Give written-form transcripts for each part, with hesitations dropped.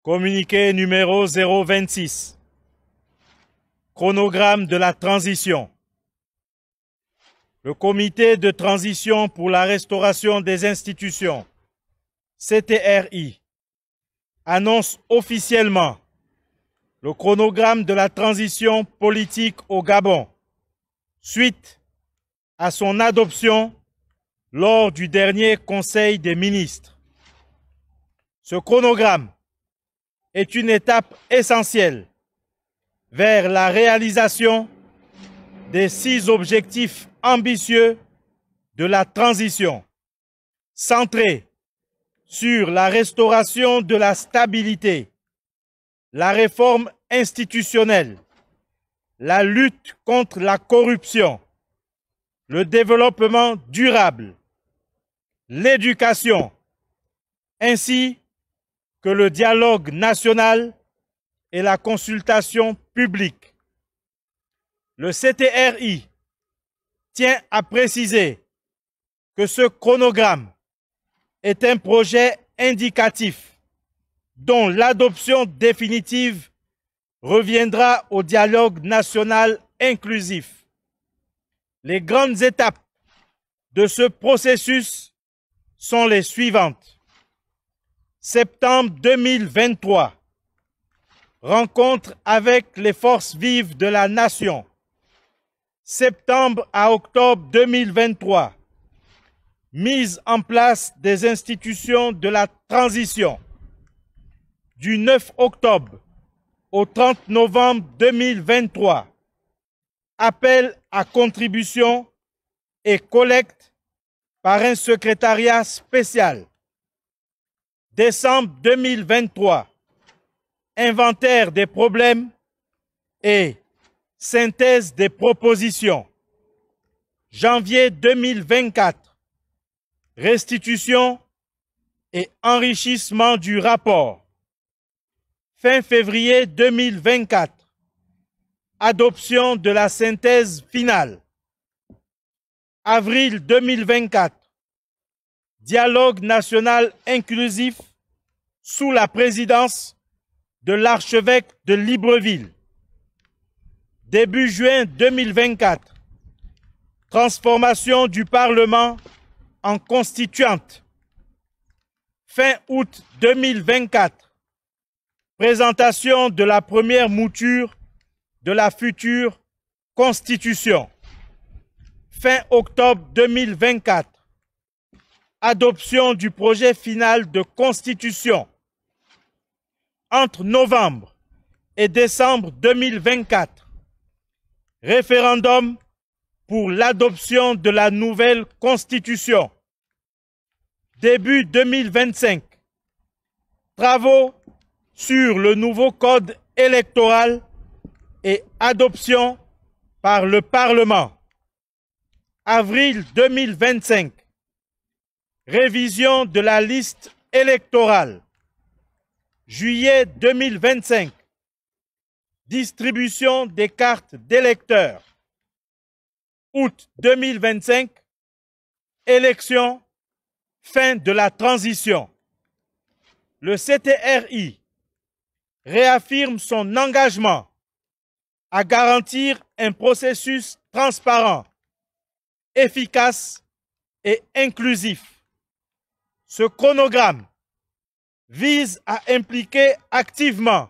Communiqué numéro 026. Chronogramme de la transition. Le Comité de transition pour la restauration des institutions, CTRI, annonce officiellement le chronogramme de la transition politique au Gabon, suite à son adoption lors du dernier Conseil des ministres. Ce chronogramme est une étape essentielle vers la réalisation des 6 objectifs ambitieux de la transition, centrés sur la restauration de la stabilité, la réforme institutionnelle, la lutte contre la corruption, le développement durable, l'éducation, ainsi que le dialogue national et la consultation publique. Le CTRI tient à préciser que ce chronogramme est un projet indicatif dont l'adoption définitive reviendra au dialogue national inclusif. Les grandes étapes de ce processus sont les suivantes. Septembre 2023, rencontre avec les forces vives de la nation. Septembre à octobre 2023, mise en place des institutions de la transition. Du 9 octobre au 30 novembre 2023, appel à contribution et collecte par un secrétariat spécial. Décembre 2023, inventaire des problèmes et synthèse des propositions. Janvier 2024, restitution et enrichissement du rapport. Fin février 2024, adoption de la synthèse finale. Avril 2024, dialogue national inclusif sous la présidence de l'archevêque de Libreville. Début juin 2024, transformation du Parlement en constituante. Fin août 2024, présentation de la première mouture de la future Constitution. Fin octobre 2024, adoption du projet final de Constitution. Entre novembre et décembre 2024, référendum pour l'adoption de la nouvelle Constitution. Début 2025, travaux sur le nouveau code électoral et adoption par le Parlement. Avril 2025, révision de la liste électorale. Juillet 2025, distribution des cartes d'électeurs. Août 2025, élection, fin de la transition. Le CTRI réaffirme son engagement à garantir un processus transparent, efficace et inclusif. Ce chronogramme vise à impliquer activement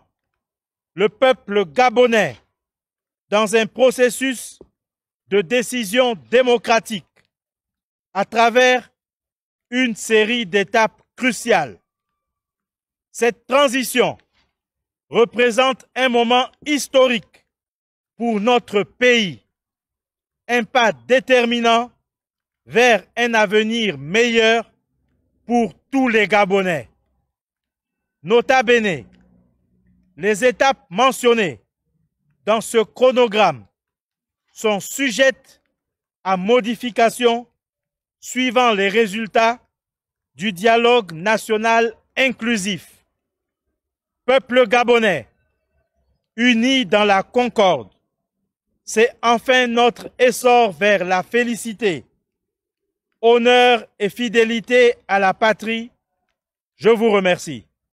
le peuple gabonais dans un processus de décision démocratique à travers une série d'étapes cruciales. Cette transition représente un moment historique pour notre pays, un pas déterminant vers un avenir meilleur pour tous les Gabonais. Nota bene, les étapes mentionnées dans ce chronogramme sont sujettes à modification suivant les résultats du dialogue national inclusif. Peuple gabonais, unis dans la concorde, c'est enfin notre essor vers la félicité. Honneur et fidélité à la patrie, je vous remercie.